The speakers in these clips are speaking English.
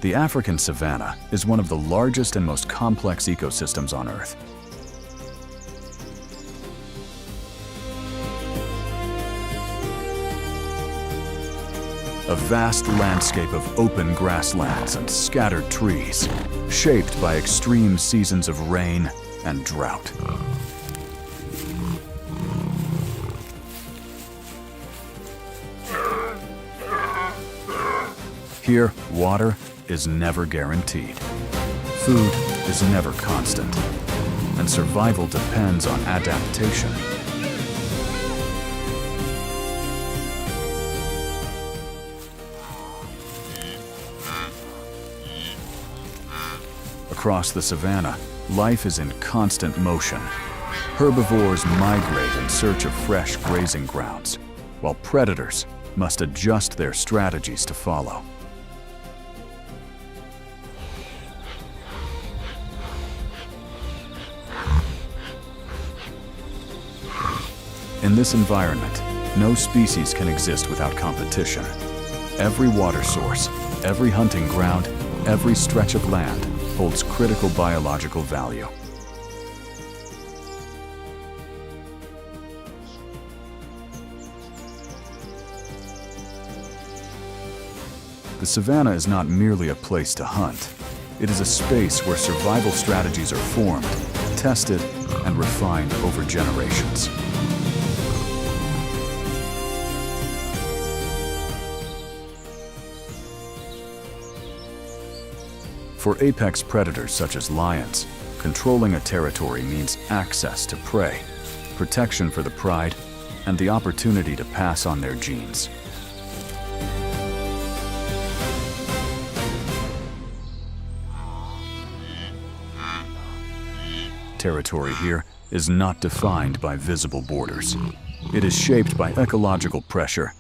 The African savanna is one of the largest and most complex ecosystems on Earth. A vast landscape of open grasslands and scattered trees, shaped by extreme seasons of rain and drought. Here, water is never guaranteed. Food is never constant, and survival depends on adaptation. Across the savanna, life is in constant motion. Herbivores migrate in search of fresh grazing grounds, while predators must adjust their strategies to follow. In this environment, no species can exist without competition. Every water source, every hunting ground, every stretch of land holds critical biological value. The savanna is not merely a place to hunt. It is a space where survival strategies are formed, tested, and refined over generations. For apex predators such as lions, controlling a territory means access to prey, protection for the pride, and the opportunity to pass on their genes. Territory here is not defined by visible borders. It is shaped by ecological pressure,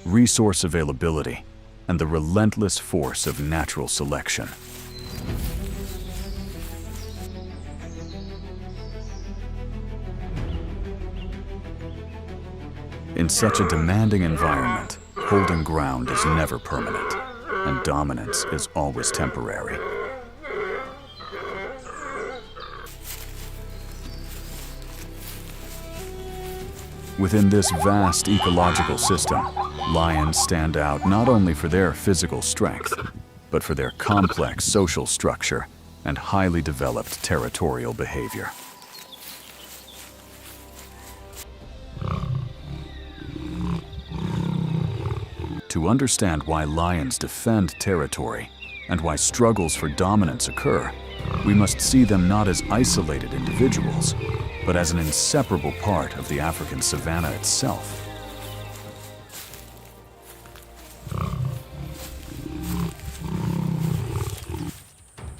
resource availability, and the relentless force of natural selection. In such a demanding environment, holding ground is never permanent, and dominance is always temporary. Within this vast ecological system, lions stand out not only for their physical strength, but for their complex social structure and highly developed territorial behavior. To understand why lions defend territory and why struggles for dominance occur, we must see them not as isolated individuals, but as an inseparable part of the African savanna itself.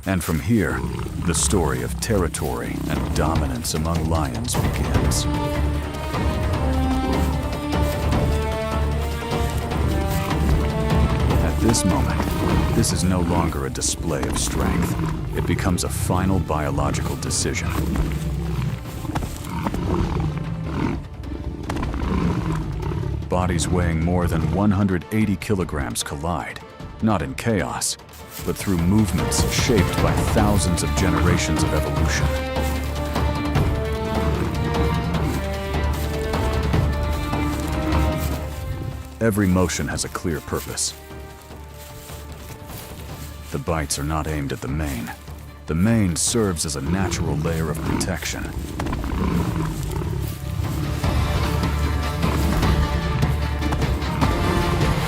And from here, the story of territory and dominance among lions begins. At this moment, this is no longer a display of strength. It becomes a final biological decision. Bodies weighing more than 180 kilograms collide, not in chaos, but through movements shaped by thousands of generations of evolution. Every motion has a clear purpose. The bites are not aimed at the mane. The mane serves as a natural layer of protection.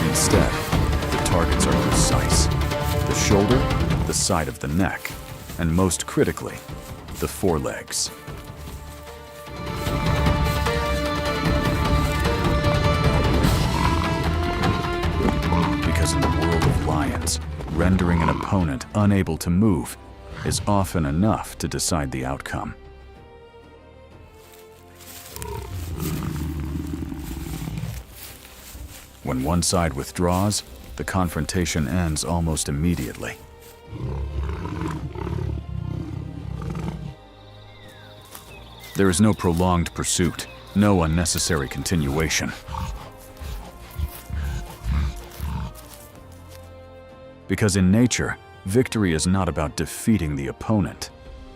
Instead, the targets are precise. The shoulder, the side of the neck, and most critically, the forelegs. Because in the world of lions, rendering an opponent unable to move is often enough to decide the outcome. When one side withdraws, the confrontation ends almost immediately. There is no prolonged pursuit, no unnecessary continuation. Because in nature, victory is not about defeating the opponent,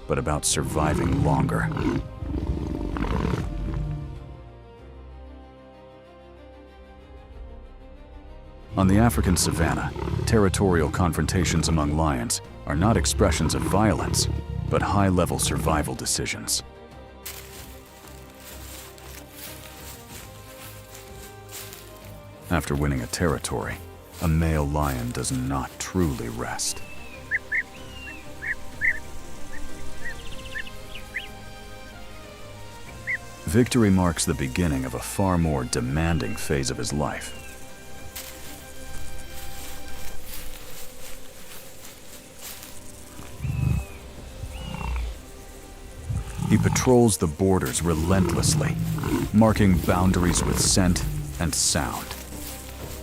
but about surviving longer. On the African savanna, territorial confrontations among lions are not expressions of violence, but high-level survival decisions. After winning a territory, a male lion does not truly rest. Victory marks the beginning of a far more demanding phase of his life. He patrols the borders relentlessly, marking boundaries with scent and sound.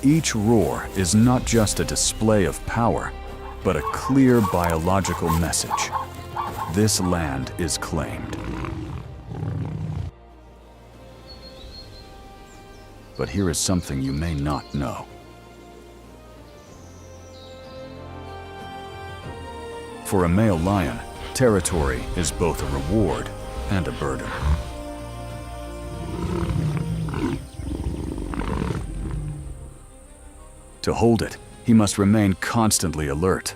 Each roar is not just a display of power, but a clear biological message. This land is claimed. But here is something you may not know. For a male lion, territory is both a reward and a burden. To hold it, he must remain constantly alert,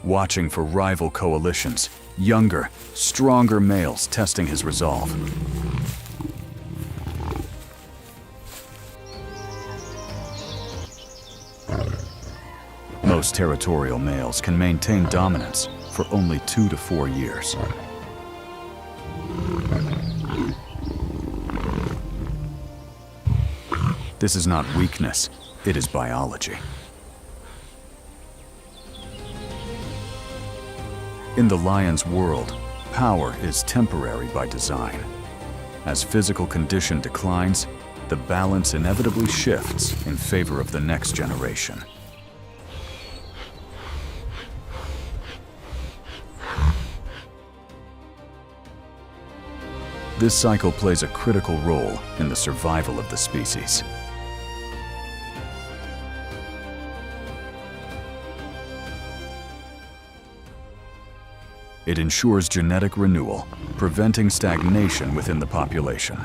watching for rival coalitions, younger, stronger males testing his resolve. Most territorial males can maintain dominance for only 2 to 4 years. This is not weakness, it is biology. In the lion's world, power is temporary by design. As physical condition declines, the balance inevitably shifts in favor of the next generation. This cycle plays a critical role in the survival of the species. It ensures genetic renewal, preventing stagnation within the population.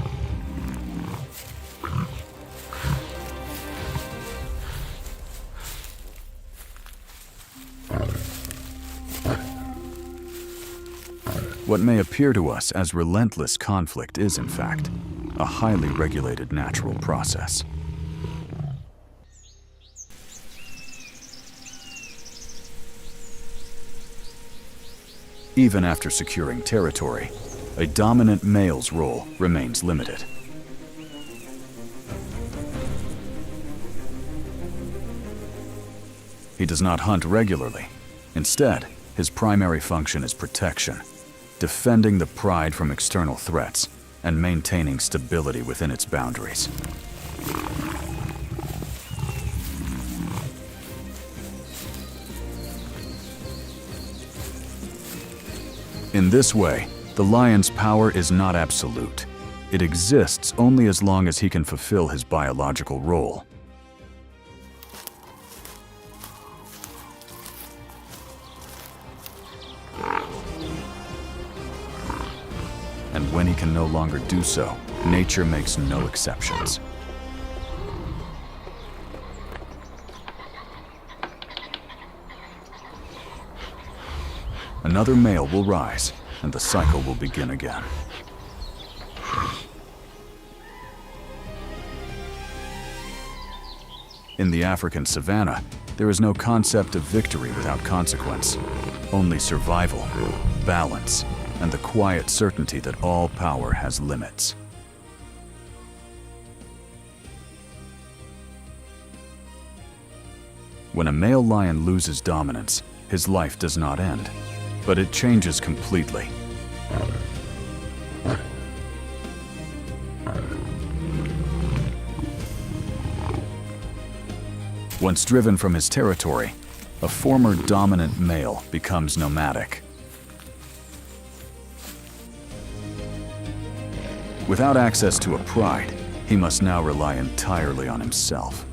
What may appear to us as relentless conflict is, in fact, a highly regulated natural process. Even after securing territory, a dominant male's role remains limited. He does not hunt regularly. Instead, his primary function is protection, defending the pride from external threats and maintaining stability within its boundaries. In this way, the lion's power is not absolute. It exists only as long as he can fulfill his biological role. And when he can no longer do so, nature makes no exceptions. Another male will rise, and the cycle will begin again. In the African savanna, there is no concept of victory without consequence, only survival, balance, and the quiet certainty that all power has limits. When a male lion loses dominance, his life does not end, but it changes completely. Once driven from his territory, a former dominant male becomes nomadic. Without access to a pride, he must now rely entirely on himself.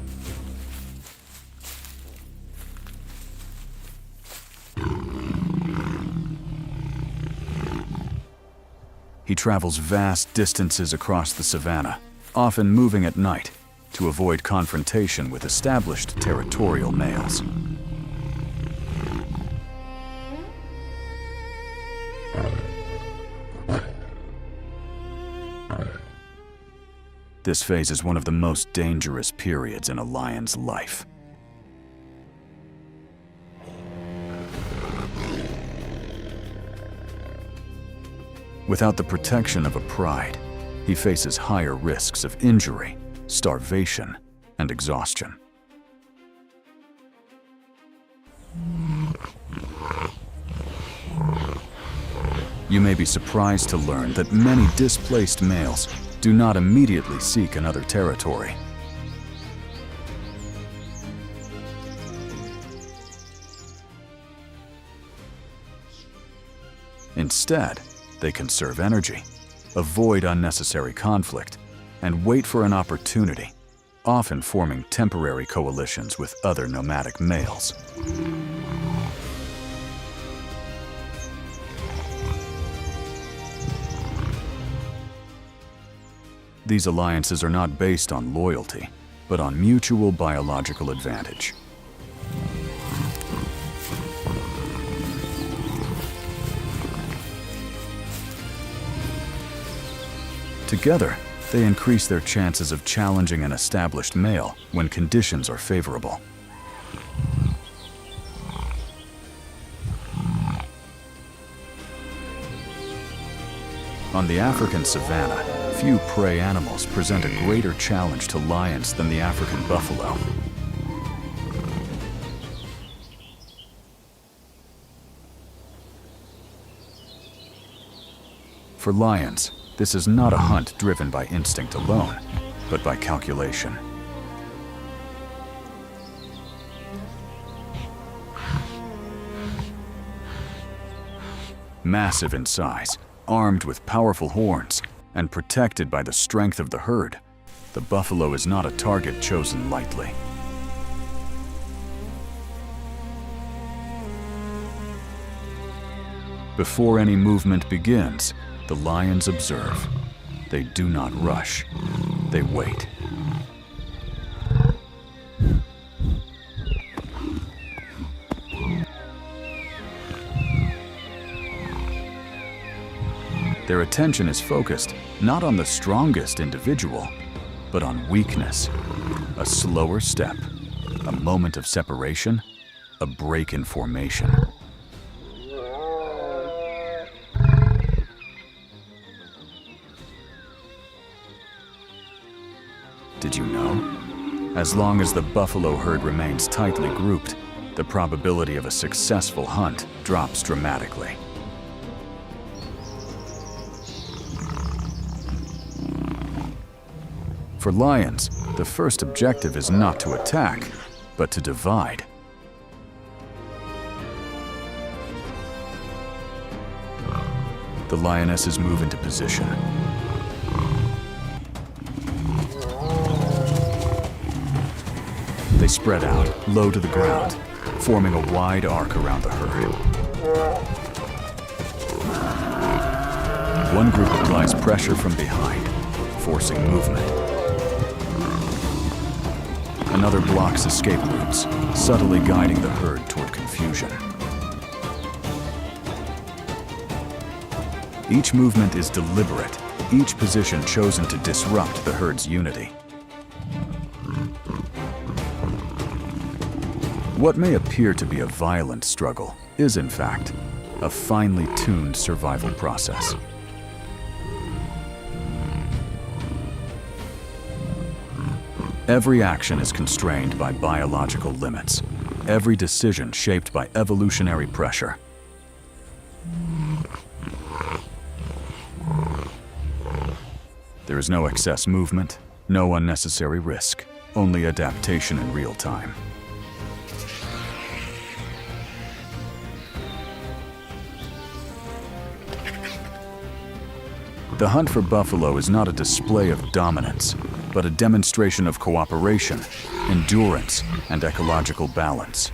He travels vast distances across the savanna, often moving at night, to avoid confrontation with established territorial males. This phase is one of the most dangerous periods in a lion's life. Without the protection of a pride, he faces higher risks of injury, starvation, and exhaustion. You may be surprised to learn that many displaced males do not immediately seek another territory. Instead, they conserve energy, avoid unnecessary conflict, and wait for an opportunity, often forming temporary coalitions with other nomadic males. These alliances are not based on loyalty, but on mutual biological advantage. Together, they increase their chances of challenging an established male when conditions are favorable. On the African savanna, few prey animals present a greater challenge to lions than the African buffalo. For lions, this is not a hunt driven by instinct alone, but by calculation. Massive in size, armed with powerful horns, and protected by the strength of the herd, the buffalo is not a target chosen lightly. Before any movement begins, the lions observe. They do not rush. They wait. Their attention is focused not on the strongest individual, but on weakness. A slower step, a moment of separation, a break in formation. Did you know? As long as the buffalo herd remains tightly grouped, the probability of a successful hunt drops dramatically. For lions, the first objective is not to attack, but to divide. The lionesses move into position. They spread out, low to the ground, forming a wide arc around the herd. One group applies pressure from behind, forcing movement. Another blocks escape routes, subtly guiding the herd toward confusion. Each movement is deliberate, each position chosen to disrupt the herd's unity. What may appear to be a violent struggle is, in fact, a finely tuned survival process. Every action is constrained by biological limits, every decision shaped by evolutionary pressure. There is no excess movement, no unnecessary risk, only adaptation in real time. The hunt for buffalo is not a display of dominance, but a demonstration of cooperation, endurance, and ecological balance.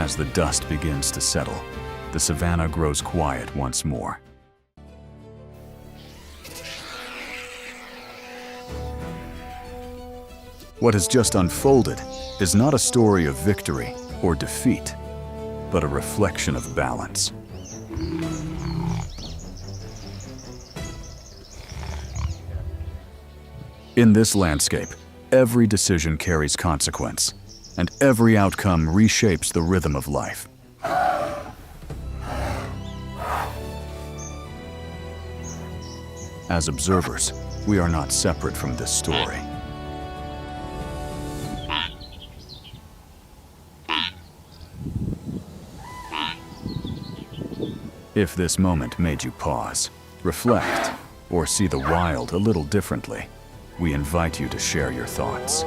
As the dust begins to settle, the savanna grows quiet once more. What has just unfolded is not a story of victory or defeat, but a reflection of balance. In this landscape, every decision carries consequence, and every outcome reshapes the rhythm of life. As observers, we are not separate from this story. If this moment made you pause, reflect, or see the wild a little differently, we invite you to share your thoughts.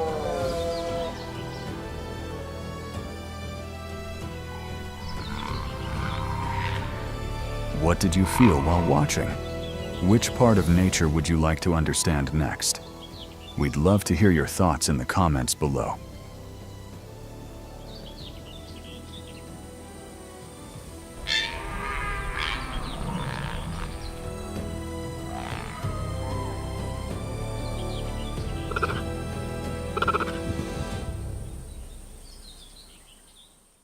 What did you feel while watching? Which part of nature would you like to understand next? We'd love to hear your thoughts in the comments below.